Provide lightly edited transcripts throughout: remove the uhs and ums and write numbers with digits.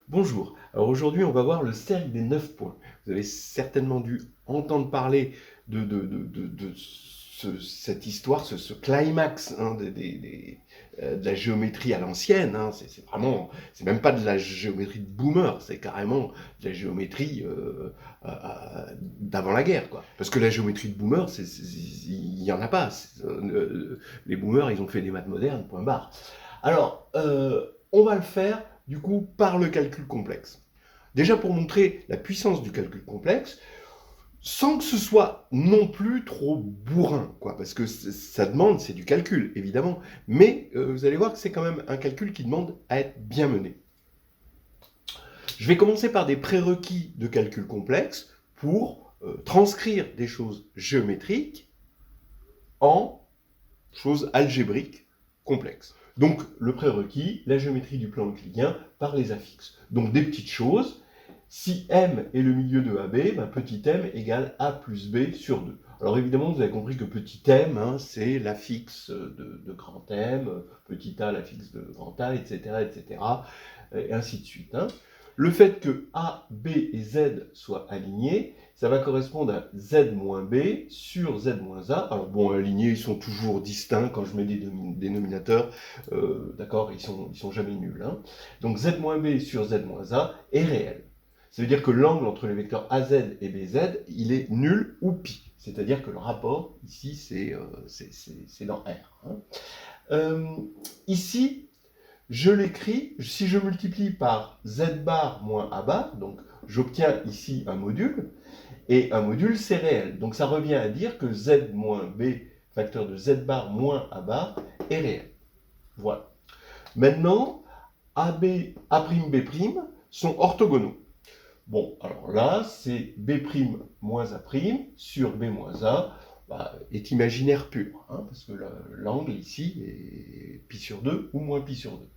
Bonjour, alors aujourd'hui on va voir le cercle des 9 points. Vous avez certainement dû entendre parler de cette histoire, ce climax hein, de la géométrie à l'ancienne. Hein. C'est vraiment, c'est même pas de la géométrie de boomer, c'est carrément de la géométrie d'avant la guerre. Quoi. Parce que la géométrie de boomer, il n'y en a pas. Les boomers, ils ont fait des maths modernes, point barre. Alors, on va le faire du coup par le calcul complexe. Déjà pour montrer la puissance du calcul complexe, sans que ce soit non plus trop bourrin, quoi, parce que ça demande, c'est du calcul, évidemment, mais vous allez voir que c'est quand même un calcul qui demande à être bien mené. Je vais commencer par des prérequis de calcul complexe pour transcrire des choses géométriques en choses algébriques complexes. Donc, le prérequis, la géométrie du plan euclidien par les affixes. Donc, des petites choses. Si M est le milieu de AB, ben, petit m égale A plus B sur 2. Alors évidemment, vous avez compris que petit m, hein, c'est l'affixe de grand M, petit a l'affixe de grand A, etc., etc., et ainsi de suite. Hein. Le fait que A, B et Z soient alignés, ça va correspondre à Z moins B sur Z moins A. Alors bon, alignés, ils sont toujours distincts quand je mets des dénominateurs. D'accord, ils sont jamais nuls. Hein. Donc Z moins B sur Z moins A est réel. Ça veut dire que l'angle entre les vecteurs AZ et BZ, il est nul ou pi. C'est-à-dire que le rapport, ici, c'est dans R. Hein. Ici, je l'écris, si je multiplie par z bar moins a bar, donc j'obtiens ici un module, et un module c'est réel. Donc ça revient à dire que z moins b, facteur de z bar moins a bar, est réel. Voilà. Maintenant, AB, A'B' sont orthogonaux. Bon, alors là, c'est B' moins A' sur B moins A, est imaginaire pur, hein, parce que l'angle ici est pi sur 2 ou moins pi sur 2.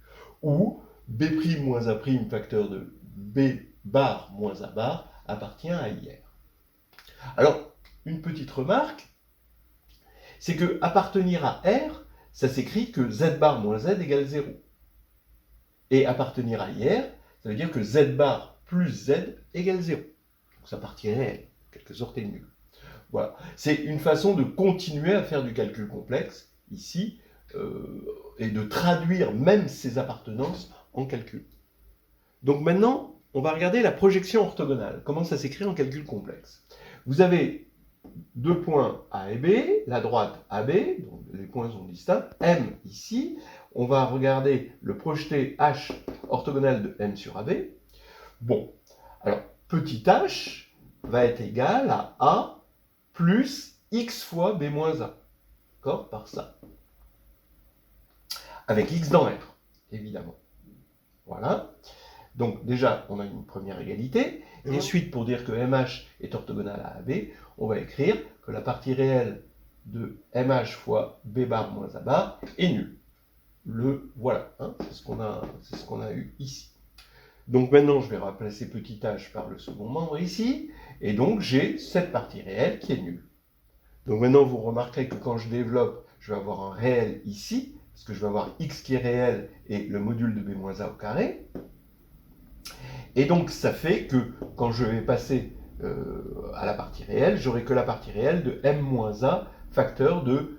Ou B' moins A' facteur de B bar moins A bar appartient à IR. Alors, une petite remarque, c'est que appartenir à R, ça s'écrit que Z bar moins Z égale 0. Et appartenir à IR, ça veut dire que Z bar plus Z égale 0. Donc sa partie réelle, en quelque sorte, est nulle. Voilà. C'est une façon de continuer à faire du calcul complexe, ici, et de traduire même ces appartenances en calcul. Donc maintenant, on va regarder la projection orthogonale. Comment ça s'écrit en calcul complexe. Vous avez deux points A et B, la droite AB, donc les points sont distincts, M ici. On va regarder le projeté H orthogonal de M sur AB. Bon, alors petit h va être égal à A plus x fois B moins A. D'accord? Par ça. Avec x dans R, évidemment. Voilà. Donc déjà, on a une première égalité. Et ensuite, pour dire que MH est orthogonal à AB, on va écrire que la partie réelle de MH fois B bar moins A bar est nulle. Le voilà, hein, c'est ce qu'on a eu ici. Donc maintenant, je vais remplacer petit h par le second membre ici, et donc j'ai cette partie réelle qui est nulle. Donc maintenant, vous remarquerez que quand je développe, je vais avoir un réel ici, parce que je vais avoir x qui est réel et le module de b-a au carré. Et donc ça fait que quand je vais passer à la partie réelle, j'aurai que la partie réelle de m-a facteur de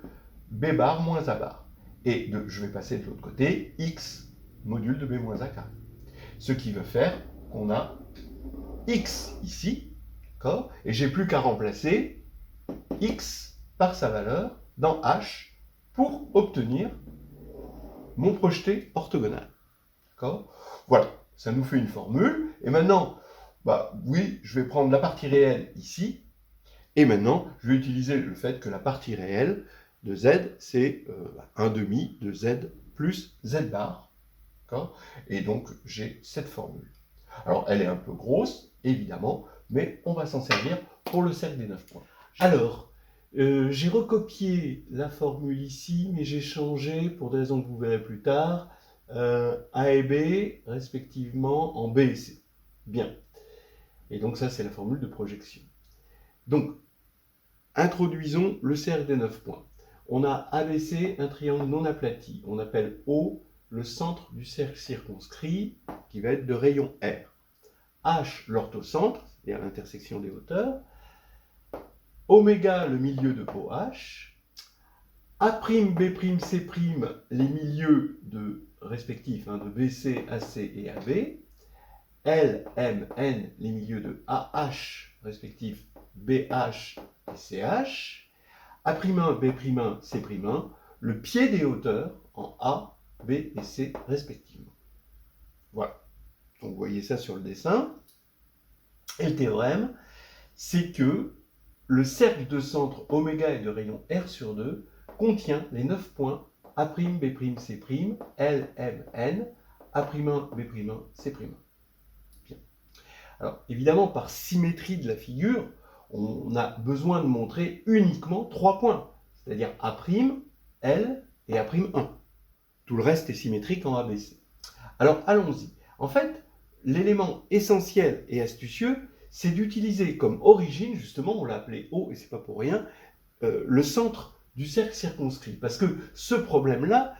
b bar moins a bar. Et je vais passer de l'autre côté, x module de b-a carré. Ce qui veut faire qu'on a x ici, d'accord, et j'ai plus qu'à remplacer x par sa valeur dans H pour obtenir mon projeté orthogonal. D'accord ? Voilà, ça nous fait une formule. Et maintenant, oui, je vais prendre la partie réelle ici. Et maintenant, je vais utiliser le fait que la partie réelle de z, c'est 1 demi de z plus z bar. D'accord ? Et donc, j'ai cette formule. Alors, elle est un peu grosse, évidemment, mais on va s'en servir pour le cercle des 9 points. Alors, j'ai recopié la formule ici, mais j'ai changé, pour des raisons que vous verrez plus tard, A et B, respectivement, en B et C. Bien. Et donc ça, c'est la formule de projection. Donc, introduisons le cercle des 9 points. On a ABC, un triangle non aplati. On appelle O le centre du cercle circonscrit, qui va être de rayon R. H l'orthocentre, c'est-à-dire l'intersection des hauteurs, oméga le milieu de OH, A', B', C', les milieux de respectifs de BC, AC et AB, L, M, N, les milieux de AH respectifs BH et CH, A'1, B'1, C', le pied des hauteurs en A, B et C respectivement. Voilà. Donc vous voyez ça sur le dessin. Et le théorème, c'est que le cercle de centre oméga et de rayon R sur 2 contient les 9 points A', B', C', L, M, N, A'1, B'1, C'. Bien. Alors, évidemment, par symétrie de la figure, on a besoin de montrer uniquement 3 points, c'est-à-dire A', L et A'1. Tout le reste est symétrique en ABC. Alors, allons-y. En fait, l'élément essentiel et astucieux, c'est d'utiliser comme origine, justement, on l'a appelé O, et c'est pas pour rien, le centre du cercle circonscrit. Parce que ce problème-là,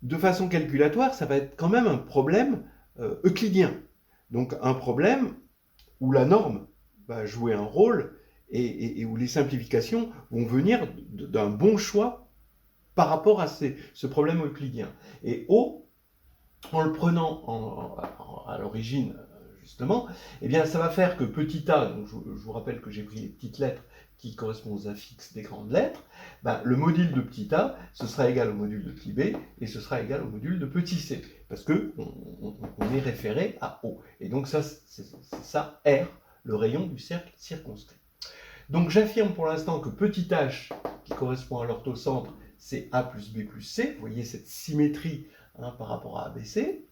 de façon calculatoire, ça va être quand même un problème euclidien. Donc un problème où la norme va jouer un rôle et où les simplifications vont venir d'un bon choix par rapport à ce problème euclidien. Et O, en le prenant à l'origine, justement, eh bien, ça va faire que petit a, donc je vous rappelle que j'ai pris les petites lettres qui correspondent aux affixes des grandes lettres, ben, le module de petit a, ce sera égal au module de petit b, et ce sera égal au module de petit c, parce qu'on est référé à O. Et donc ça, c'est ça, R, le rayon du cercle circonscrit. Donc j'affirme pour l'instant que petit h, qui correspond à l'orthocentre, c'est A plus B plus C. Vous voyez cette symétrie par rapport à ABC.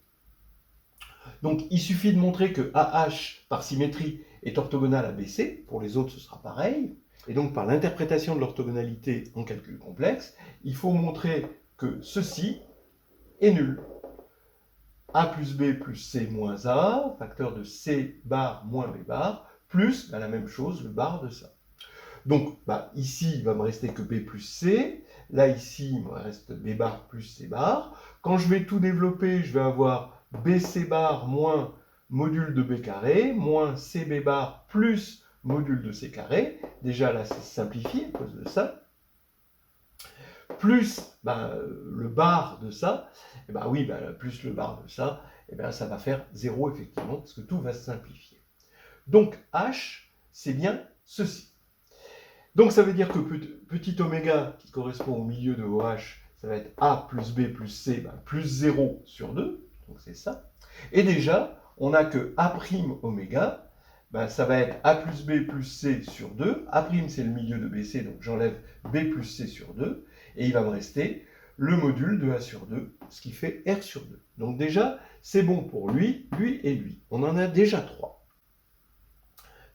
Donc il suffit de montrer que AH, par symétrie, est orthogonal à BC. Pour les autres, ce sera pareil. Et donc par l'interprétation de l'orthogonalité en calcul complexe, il faut montrer que ceci est nul. A plus B plus C moins A, facteur de C bar moins B bar, plus la même chose, le bar de ça. Donc ici, il va me rester que B plus C. Là, ici, il me reste B bar plus C bar. Quand je vais tout développer, je vais avoir BC bar moins module de B carré, moins CB bar plus module de C carré. Déjà, là, c'est simplifié à cause de ça. Plus le bar de ça, et oui, plus le bar de ça, ça va faire 0, effectivement, parce que tout va se simplifier. Donc, H, c'est bien ceci. Donc ça veut dire que petit oméga, qui correspond au milieu de OH, ça va être A plus B plus C, plus 0 sur 2, donc c'est ça. Et déjà, on a que A' oméga, ça va être A plus B plus C sur 2. A' c'est le milieu de BC, donc j'enlève B plus C sur 2, et il va me rester le module de A sur 2, ce qui fait R sur 2. Donc déjà, c'est bon pour lui, lui et lui. On en a déjà 3.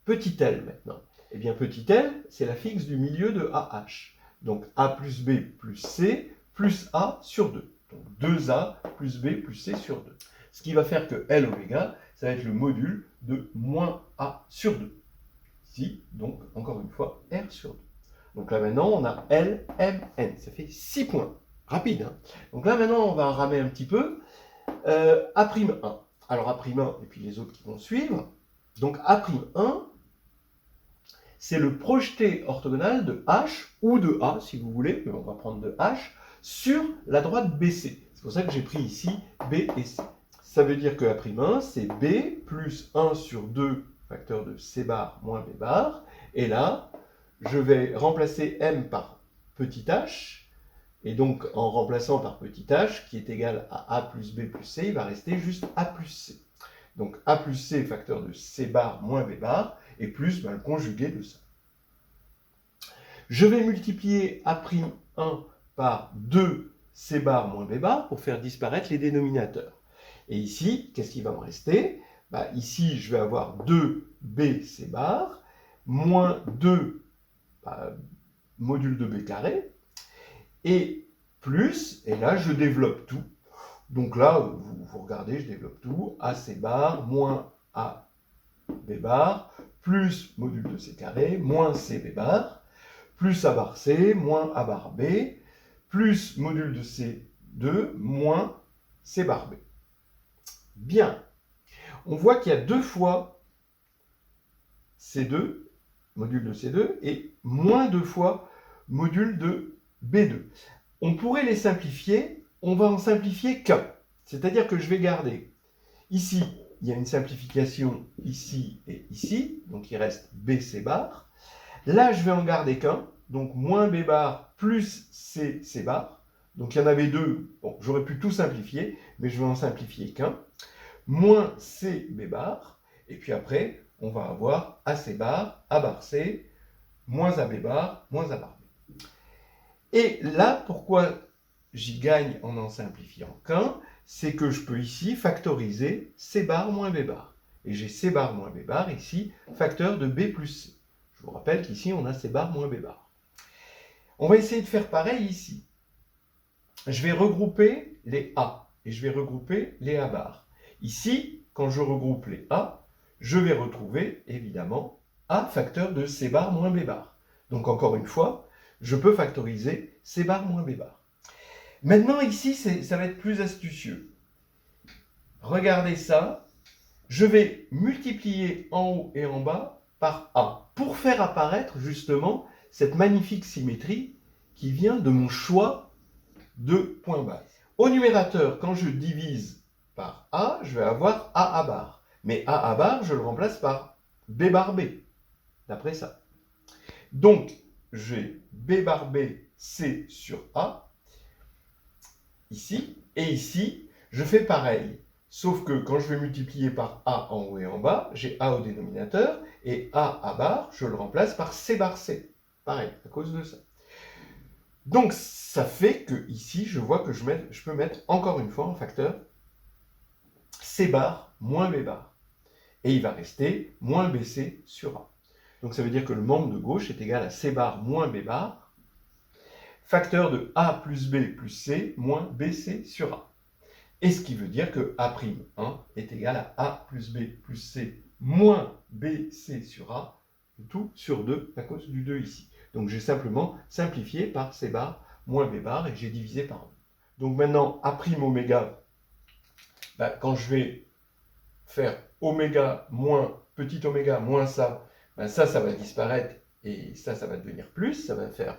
Petit L maintenant. Eh bien, petit l, c'est la fixe du milieu de AH. Donc, A plus B plus C plus A sur 2. Donc, 2A plus B plus C sur 2. Ce qui va faire que L oméga, ça va être le module de moins A sur 2. Ici, donc, encore une fois, R sur 2. Donc là, maintenant, on a L, M, N. Ça fait 6 points. Rapide, hein. Donc là, maintenant, on va ramer un petit peu. A'1. Alors, A'1, et puis les autres qui vont suivre. Donc, A'1, c'est le projeté orthogonal de H ou de A, si vous voulez, mais on va prendre de H, sur la droite BC. C'est pour ça que j'ai pris ici B et C. Ça veut dire que A'1, c'est B plus 1 sur 2, facteur de C bar moins B bar. Et là, je vais remplacer M par petit h. Et donc, en remplaçant par petit h, qui est égal à A plus B plus C, il va rester juste A plus C. Donc, A plus C, facteur de C bar moins B bar, et plus le conjugué de ça. Je vais multiplier A'1 par 2 C bar moins B bar pour faire disparaître les dénominateurs. Et ici, qu'est-ce qui va me rester? Ici, je vais avoir 2 B C bar moins 2 module de B carré, et plus, et là, je développe tout. Donc là, vous regardez, je développe tout. AC bar moins A B bar, plus module de C carré, moins C B bar, plus A bar C, moins A bar B, plus module de C2, moins C bar B. Bien. On voit qu'il y a deux fois C2, module de C2, et moins 2 fois module de B2. On pourrait les simplifier, on va en simplifier qu'un. C'est-à-dire que je vais garder ici, il y a une simplification ici et ici, donc il reste BC bar. Là, je vais en garder qu'un, donc moins B bar plus C bar. Donc il y en avait deux, bon, j'aurais pu tout simplifier, mais je vais en simplifier qu'un. Moins C B bar, et puis après, on va avoir AC bar, A bar C, moins AB bar, moins A bar B. Et là, pourquoi j'y gagne en simplifiant qu'un, c'est que je peux ici factoriser C bar moins B bar. Et j'ai C bar moins B bar ici, facteur de B plus C. Je vous rappelle qu'ici, on a C bar moins B bar. On va essayer de faire pareil ici. Je vais regrouper les A et je vais regrouper les A bar. Ici, quand je regroupe les A, je vais retrouver évidemment A facteur de C bar moins B bar. Donc encore une fois, je peux factoriser C bar moins B bar. Maintenant ici, ça va être plus astucieux. Regardez ça. Je vais multiplier en haut et en bas par A pour faire apparaître justement cette magnifique symétrie qui vient de mon choix de point base. Au numérateur, quand je divise par A, je vais avoir A bar. Mais A bar, je le remplace par B bar B, d'après ça. Donc, j'ai B bar B, C sur A, ici, et ici, je fais pareil. Sauf que quand je vais multiplier par A en haut et en bas, j'ai A au dénominateur, et A bar, je le remplace par C bar C. Pareil, à cause de ça. Donc, ça fait que ici, je vois que je peux mettre encore une fois un facteur C bar moins B bar. Et il va rester moins BC sur A. Donc, ça veut dire que le membre de gauche est égal à C bar moins B bar, facteur de A plus B plus C moins BC sur A. Et ce qui veut dire que A'1 est égal à A plus B plus C moins BC sur A, tout sur 2 à cause du 2 ici. Donc j'ai simplement simplifié par C bar moins B bar et j'ai divisé par 2. Donc maintenant, A' oméga, quand je vais faire oméga moins petit oméga moins ça, ça va disparaître et ça va devenir plus. Ça va faire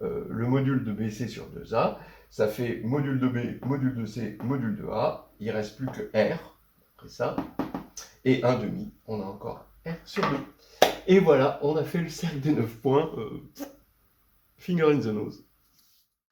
le module de BC sur 2A. Ça fait module de B, module de C, module de A. Il ne reste plus que R, après ça. Et 1 demi, on a encore R sur 2. Et voilà, on a fait le cercle des 9 points. Finger in the nose.